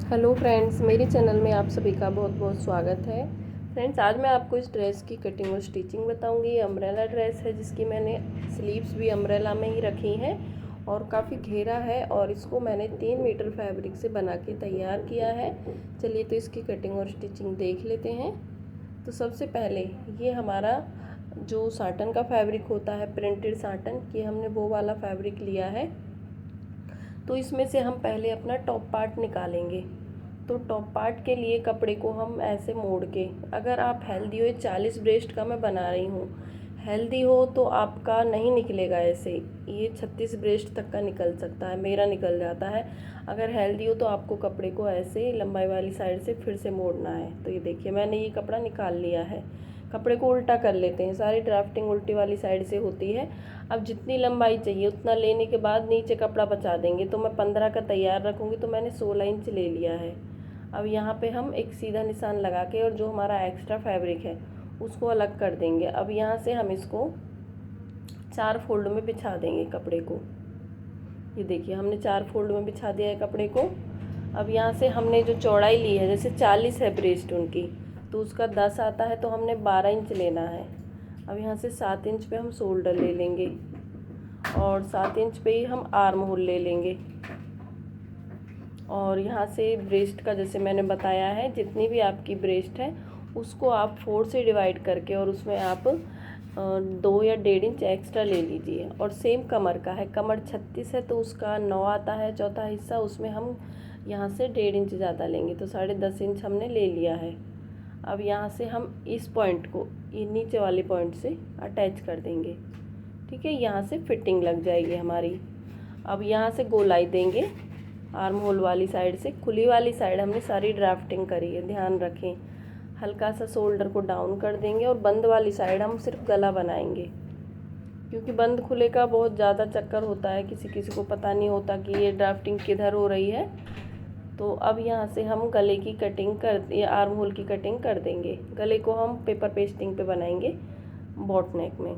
Hello friends, मेरे channel में आप सभी का बहुत बहुत स्वागत है। फ्रेंड्स, आज मैं आपको इस ड्रेस की कटिंग और स्टिचिंग बताऊंगी। ये अम्ब्रेला ड्रेस है जिसकी मैंने स्लीव्स भी अम्ब्रेला में ही रखी हैं और काफ़ी घेरा है और इसको मैंने 3 मीटर फैब्रिक से बना के तैयार किया है। चलिए तो इसकी कटिंग और स्टिचिंग देख लेते हैं। तो सबसे पहले ये हमारा जो साटन का फैब्रिक होता है, प्रिंटेड साटन, ये हमने वो वाला फैब्रिक लिया है। तो इसमें से हम पहले अपना टॉप पार्ट निकालेंगे। तो टॉप पार्ट के लिए कपड़े को हम ऐसे मोड़ के, अगर आप हेल्दी हो, 40 ब्रेस्ट का मैं बना रही हूँ, हेल्दी हो तो आपका नहीं निकलेगा ऐसे, ये 36 ब्रेस्ट तक का निकल सकता है, मेरा निकल जाता है। अगर हेल्दी हो तो आपको कपड़े को ऐसे लंबाई वाली साइड से फिर से मोड़ना है। तो ये देखिए, मैंने ये कपड़ा निकाल लिया है। कपड़े को उल्टा कर लेते हैं, सारी ड्राफ्टिंग उल्टी वाली साइड से होती है। अब जितनी लंबाई चाहिए उतना लेने के बाद नीचे कपड़ा बचा देंगे। तो मैं 15 का तैयार रखूँगी, तो मैंने 16 इंच ले लिया है। अब यहाँ पे हम एक सीधा निशान लगा के और जो हमारा एक्स्ट्रा फैब्रिक है उसको अलग कर देंगे। अब यहाँ से हम इसको 4 फोल्ड में बिछा देंगे कपड़े को। ये देखिए, हमने 4 फोल्ड में बिछा दिया है कपड़े को। अब यहाँ से हमने जो चौड़ाई ली है, जैसे 40 है ब्रेस्ट उनकी, तो उसका 10 आता है, तो हमने 12 इंच लेना है। अब यहाँ से 7 इंच पे हम शोल्डर ले लेंगे और 7 इंच पे ही हम आर्म होल ले लेंगे। और यहाँ से ब्रेस्ट का, जैसे मैंने बताया है, जितनी भी आपकी ब्रेस्ट है उसको आप 4 से डिवाइड करके और उसमें आप 2 या 1.5 इंच एक्स्ट्रा ले लीजिए। और सेम कमर का है, कमर 36 है तो उसका 9 आता है चौथा हिस्सा, उसमें हम यहाँ से 1.5 इंच ज़्यादा लेंगे, तो 10.5 इंच हमने ले लिया है। अब यहाँ से हम इस पॉइंट को ये नीचे वाले पॉइंट से अटैच कर देंगे। ठीक है, यहाँ से फिटिंग लग जाएगी हमारी। अब यहाँ से गोलाई देंगे आर्म होल वाली साइड से। खुली वाली साइड हमने सारी ड्राफ्टिंग करी है, ध्यान रखें। हल्का सा शोल्डर को डाउन कर देंगे और बंद वाली साइड हम सिर्फ गला बनाएंगे, क्योंकि बंद खुले का बहुत ज़्यादा चक्कर होता है, किसी किसी को पता नहीं होता कि ये ड्राफ्टिंग किधर हो रही है। तो अब यहाँ से हम गले की कटिंग कर, या आर्म होल की कटिंग कर देंगे। गले को हम पेपर पेस्टिंग पे बनाएंगे बॉट नेक में।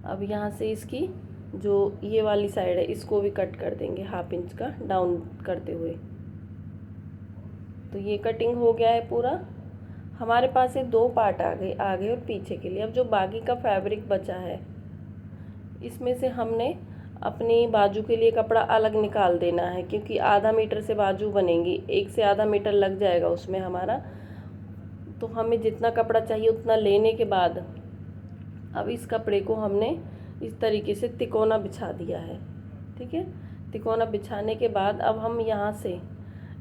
अब यहाँ से इसकी जो ये वाली साइड है इसको भी कट कर देंगे 1/2 इंच का डाउन करते हुए। तो ये कटिंग हो गया है पूरा। हमारे पास ये 2 पार्ट आ गए, आगे और पीछे के लिए। अब जो बाकी का फैब्रिक बचा है इसमें से हमने अपनी बाजू के लिए कपड़ा अलग निकाल देना है, क्योंकि आधा मीटर से बाजू बनेंगी, 1 से आधा मीटर लग जाएगा उसमें हमारा। तो हमें जितना कपड़ा चाहिए उतना लेने के बाद अब इस कपड़े को हमने इस तरीके से तिकोना बिछा दिया है। ठीक है, तिकोना बिछाने के बाद अब हम यहाँ से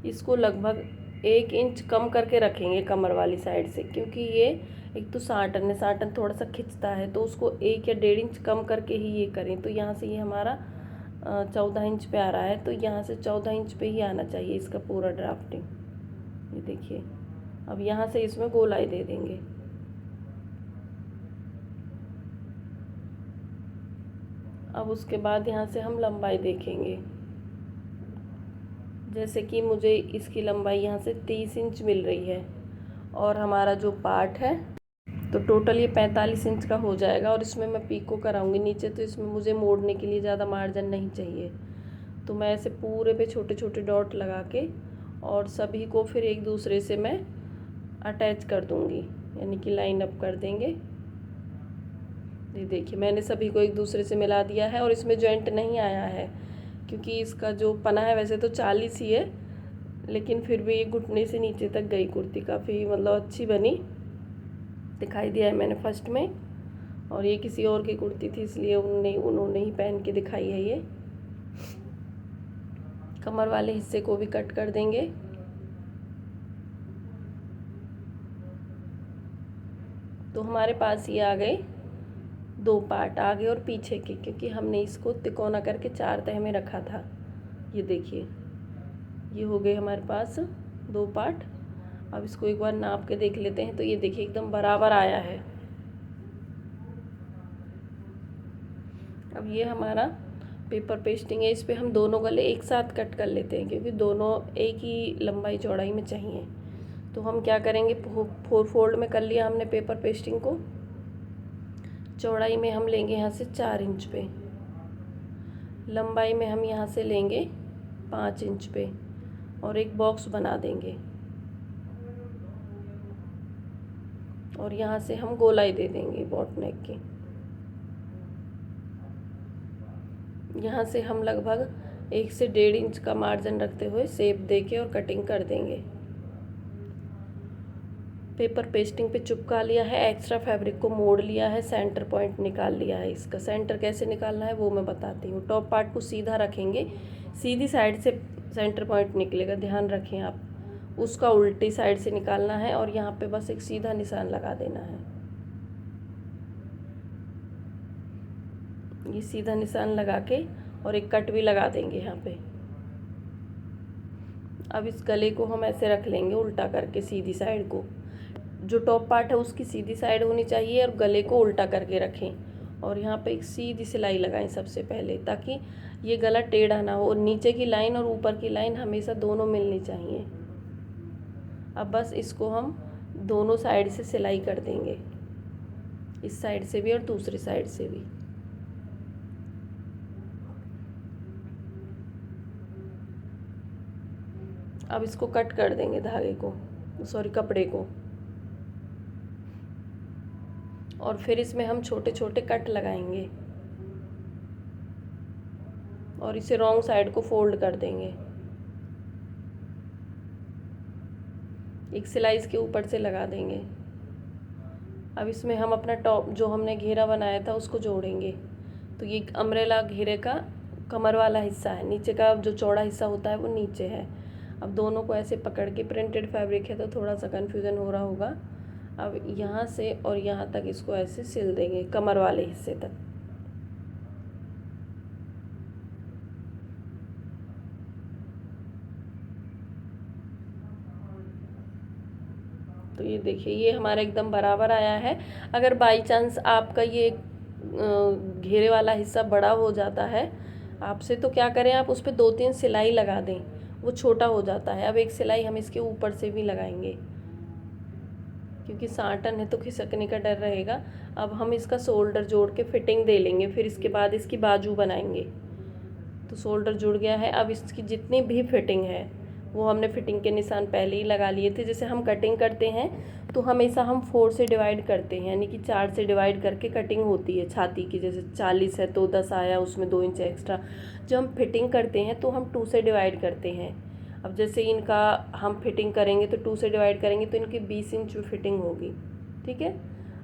इसको लगभग 1 इंच कम करके रखेंगे कमर वाली साइड से, क्योंकि ये एक तो साटन है, साटन थोड़ा सा खिंचता है, तो उसको 1 या 1.5 इंच कम करके ही ये करें। तो यहाँ से ये हमारा 14 इंच पे आ रहा है, तो यहाँ से 14 इंच पे ही आना चाहिए इसका पूरा ड्राफ्टिंग। ये देखिए, अब यहाँ से इसमें गोलाई दे देंगे। अब उसके बाद यहाँ से हम लंबाई देखेंगे, जैसे कि मुझे इसकी लंबाई यहाँ से 30 इंच मिल रही है और हमारा जो पार्ट है तो टोटल ये 45 इंच का हो जाएगा। और इसमें मैं पीको कराऊंगी नीचे, तो इसमें मुझे मोड़ने के लिए ज़्यादा मार्जिन नहीं चाहिए। तो मैं ऐसे पूरे पे छोटे छोटे डॉट लगा के और सभी को फिर एक दूसरे से मैं अटैच कर दूँगी, यानी कि लाइन अप कर देंगे। ये देखिए, मैंने सभी को एक दूसरे से मिला दिया है और इसमें जॉइंट नहीं आया है, क्योंकि इसका जो पना है वैसे तो 40 ही है, लेकिन फिर भी ये घुटने से नीचे तक गई कुर्ती, काफ़ी मतलब अच्छी बनी, दिखाई दिया है मैंने फर्स्ट में। और ये किसी और की कुर्ती थी इसलिए उन्होंने ही पहन के दिखाई है ये। कमर वाले हिस्से को भी कट कर देंगे। तो हमारे पास ये आ गए 2 पार्ट, आगे और पीछे के, क्योंकि हमने इसको तिकोना करके 4 तह में रखा था। ये देखिए, ये हो गए हमारे पास 2 पार्ट। अब इसको एक बार नाप के देख लेते हैं। तो ये देखिए, एकदम बराबर आया है। अब ये हमारा पेपर पेस्टिंग है, इस पे हम दोनों गले एक साथ कट कर लेते हैं, क्योंकि दोनों एक ही लंबाई चौड़ाई में चाहिए। तो हम क्या करेंगे, 4 फोल्ड में कर लिया हमने पेपर पेस्टिंग को। चौड़ाई में हम लेंगे यहाँ से 4 इंच पे, लंबाई में हम यहाँ से लेंगे 5 इंच पे, और एक बॉक्स बना देंगे और यहाँ से हम गोलाई दे देंगे बॉट नेक की। यहाँ से हम लगभग 1 से 1.5 इंच का मार्जिन रखते हुए शेप देके और कटिंग कर देंगे। पेपर पेस्टिंग पे चिपका लिया है, एक्स्ट्रा फैब्रिक को मोड़ लिया है, सेंटर पॉइंट निकाल लिया है। इसका सेंटर कैसे निकालना है वो मैं बताती हूँ। टॉप पार्ट को सीधा रखेंगे, सीधी साइड से सेंटर पॉइंट निकलेगा, ध्यान रखें आप। उसका उल्टी साइड से निकालना है और यहाँ पे बस एक सीधा निशान लगा देना है। ये सीधा निशान लगा के और एक कट भी लगा देंगे यहाँ पे। अब इस गले को हम ऐसे रख लेंगे उल्टा करके, सीधी साइड को। जो टॉप पार्ट है उसकी सीधी साइड होनी चाहिए और गले को उल्टा करके रखें और यहाँ पे एक सीधी सिलाई लगाएं सबसे पहले, ताकि ये गला टेढ़ा ना हो। नीचे की लाइन और ऊपर की लाइन हमेशा दोनों मिलनी चाहिए। अब बस इसको हम दोनों साइड से सिलाई कर देंगे, इस साइड से भी और दूसरी साइड से भी। अब इसको कट कर देंगे धागे को, सॉरी कपड़े को, और फिर इसमें हम छोटे छोटे कट लगाएंगे और इसे रॉन्ग साइड को फोल्ड कर देंगे। एक सिलाई इसके ऊपर से लगा देंगे। अब इसमें हम अपना टॉप जो हमने घेरा बनाया था उसको जोड़ेंगे। तो ये अम्ब्रेला घेरे का कमर वाला हिस्सा है, नीचे का जो चौड़ा हिस्सा होता है वो नीचे है। अब दोनों को ऐसे पकड़ के, प्रिंटेड फैब्रिक है तो थोड़ा सा कन्फ्यूज़न हो रहा होगा। अब यहाँ से और यहाँ तक इसको ऐसे सिल देंगे, कमर वाले हिस्से तक। तो ये देखिए, ये हमारा एकदम बराबर आया है। अगर बाई चांस आपका ये घेरे वाला हिस्सा बड़ा हो जाता है आपसे, तो क्या करें, आप उस पर 2-3 सिलाई लगा दें, वो छोटा हो जाता है। अब एक सिलाई हम इसके ऊपर से भी लगाएंगे, क्योंकि साटन है तो खिसकने का डर रहेगा। अब हम इसका शोल्डर जोड़ के फिटिंग दे लेंगे, फिर इसके बाद इसकी बाजू बनाएंगे। तो शोल्डर जुड़ गया है। अब इसकी जितनी भी फिटिंग है वो हमने फिटिंग के निशान पहले ही लगा लिए थे। जैसे हम कटिंग करते हैं तो हमेशा हम 4 से डिवाइड करते हैं, यानी कि 4 से डिवाइड करके कटिंग होती है छाती की। जैसे 40 है तो 10 आया, उसमें 2 इंच एक्स्ट्रा। जब हम फिटिंग करते हैं तो हम 2 से डिवाइड करते हैं। अब जैसे इनका हम फिटिंग करेंगे तो 2 से डिवाइड करेंगे तो इनकी 20 इंच फिटिंग होगी, ठीक है।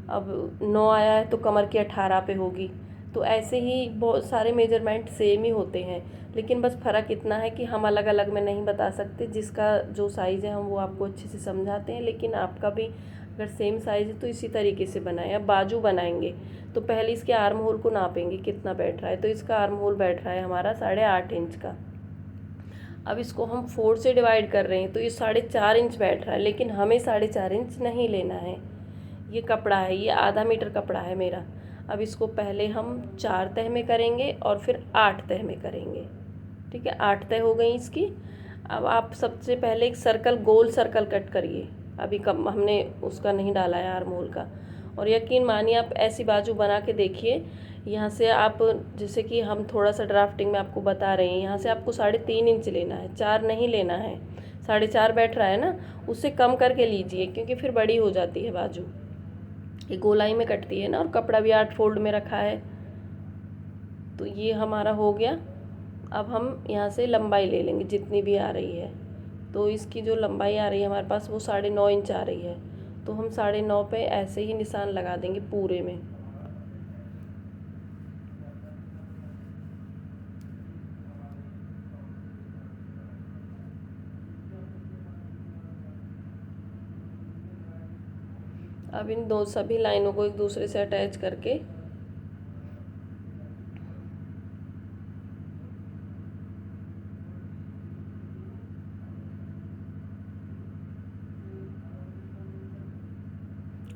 अब 9 आया है तो कमर की 18 पे होगी। तो ऐसे ही बहुत सारे मेजरमेंट सेम ही होते हैं, लेकिन बस फ़र्क इतना है कि हम अलग अलग में नहीं बता सकते। जिसका जो साइज़ है हम वो आपको अच्छे से समझाते हैं, लेकिन आपका भी अगर सेम साइज़ है तो इसी तरीके से बनाएं। अब बाजू बनाएंगे तो पहले इसके आर्म होल को नापेंगे कितना बैठ रहा है। तो इसका आर्म होल बैठ रहा है हमारा 8.5 इंच का। अब इसको हम 4 से डिवाइड कर रहे हैं तो ये 4.5 इंच बैठ रहा है, लेकिन हमें 4.5 इंच नहीं लेना है। ये कपड़ा है, ये आधा मीटर कपड़ा है मेरा। अब इसको पहले हम 4 तह में करेंगे और फिर 8 तह में करेंगे, ठीक है। 8 तह हो गई इसकी। अब आप सबसे पहले एक सर्कल, गोल सर्कल कट करिए। अभी कम हमने उसका नहीं डाला है आर्म होल का। और यकीन मानिए आप ऐसी बाजू बना के देखिए। यहाँ से आप, जैसे कि हम थोड़ा सा ड्राफ्टिंग में आपको बता रहे हैं, यहाँ से आपको 3.5 इंच लेना है, 4 नहीं लेना है। 4.5 बैठ रहा है ना, उससे कम करके लीजिए, क्योंकि फिर बड़ी हो जाती है बाजू। ये गोलाई में कटती है ना, और कपड़ा भी 8 फोल्ड में रखा है। तो ये हमारा हो गया। अब हम यहाँ से लंबाई ले लेंगे जितनी भी आ रही है। तो इसकी जो लंबाई आ रही है हमारे पास वो 9.5 इंच आ रही है। तो हम 9.5 पे ऐसे ही निशान लगा देंगे पूरे में। अब इन दो सभी लाइनों को एक दूसरे से अटैच करके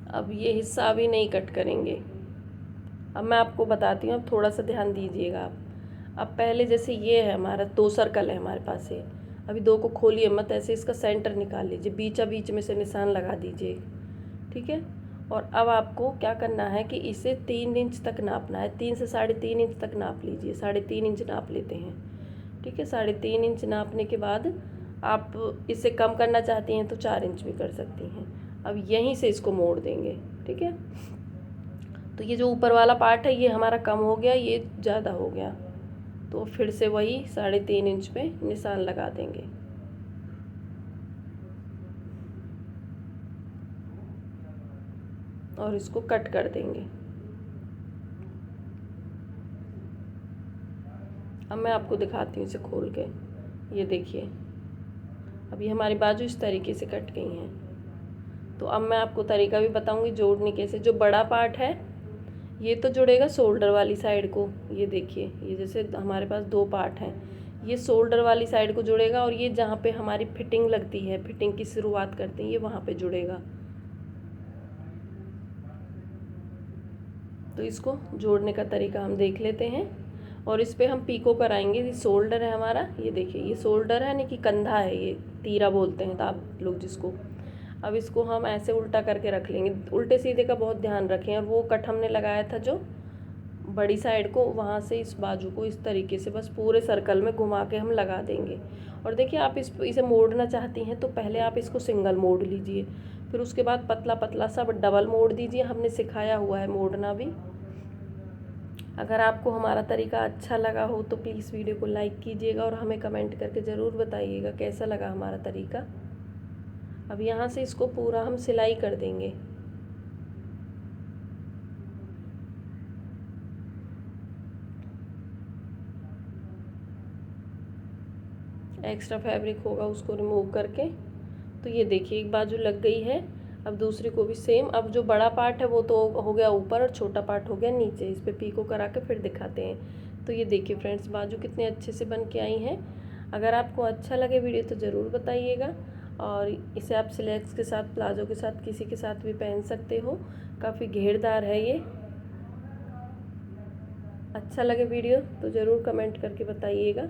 अब ये हिस्सा अभी नहीं कट करेंगे। अब मैं आपको बताती हूँ, अब थोड़ा सा ध्यान दीजिएगा आप। अब पहले जैसे ये है हमारा 2 सर्कल है हमारे पास है। अभी 2 को खोलिए मत, ऐसे इसका सेंटर निकाल लीजिए, बीचा बीच में से निशान लगा दीजिए, ठीक है। और अब आपको क्या करना है कि इसे 3 इंच तक नापना है। 3 से 3.5 इंच तक नाप लीजिए। 3.5 इंच नाप लेते हैं, ठीक है। 3.5 इंच नापने के बाद आप इसे कम करना चाहती हैं तो 4 इंच भी कर सकती हैं। अब यहीं से इसको मोड़ देंगे, ठीक है। तो ये जो ऊपर वाला पार्ट है ये हमारा कम हो गया, ये ज़्यादा हो गया, तो फिर से वही 3.5 इंच पे निशान लगा देंगे। और इसको कट कर देंगे। अब मैं आपको दिखाती हूँ इसे खोल के। ये देखिए, अब ये हमारी बाजू इस तरीके से कट गई हैं। तो अब मैं आपको तरीका भी बताऊंगी जोड़ने कैसे। जो बड़ा पार्ट है ये तो जुड़ेगा शोल्डर वाली साइड को। ये देखिए, ये जैसे हमारे पास 2 पार्ट हैं, ये शोल्डर वाली साइड को जुड़ेगा, और ये जहाँ पे हमारी फिटिंग लगती है, फिटिंग की शुरुआत करते हैं, ये वहाँ पे जुड़ेगा। तो इसको जोड़ने का तरीका हम देख लेते हैं, और इस पे हम पीको कराएंगे। ये शोल्डर है हमारा, ये देखिए ये शोल्डर है, यानी कि कंधा है, ये तीरा बोलते हैं आप लोग जिसको। अब इसको हम ऐसे उल्टा करके रख लेंगे। उल्टे सीधे का बहुत ध्यान रखें। और वो कट हमने लगाया था जो बड़ी साइड को, वहाँ से इस बाजू को इस तरीके से बस पूरे सर्कल में घुमा के हम लगा देंगे। और देखिए, आप इसे मोड़ना चाहती हैं तो पहले आप इसको सिंगल मोड़ लीजिए, फिर उसके बाद पतला पतला सा डबल मोड़ दीजिए। हमने सिखाया हुआ है मोड़ना भी। अगर आपको हमारा तरीका अच्छा लगा हो तो प्लीज़ वीडियो को लाइक कीजिएगा, और हमें कमेंट करके ज़रूर बताइएगा कैसा लगा हमारा तरीका। अब यहाँ से इसको पूरा हम सिलाई कर देंगे। एक्स्ट्रा फैब्रिक होगा उसको रिमूव करके। तो ये देखिए, एक बाजू लग गई है। अब दूसरी को भी सेम। अब जो बड़ा पार्ट है वो तो हो गया ऊपर, और छोटा पार्ट हो गया नीचे। इस पे पीको करा के फिर दिखाते हैं। तो ये देखिए फ्रेंड्स, बाजू कितने अच्छे से बन के आई हैं। अगर आपको अच्छा लगे वीडियो तो ज़रूर बताइएगा। और इसे आप स्लैक्स के साथ, प्लाजो के साथ, किसी के साथ भी पहन सकते हो। काफ़ी घेरदार है ये। अच्छा लगे वीडियो तो ज़रूर कमेंट करके बताइएगा।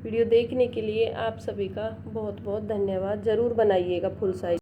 वीडियो देखने के लिए आप सभी का बहुत बहुत धन्यवाद। ज़रूर बनाइएगा फुल साइज।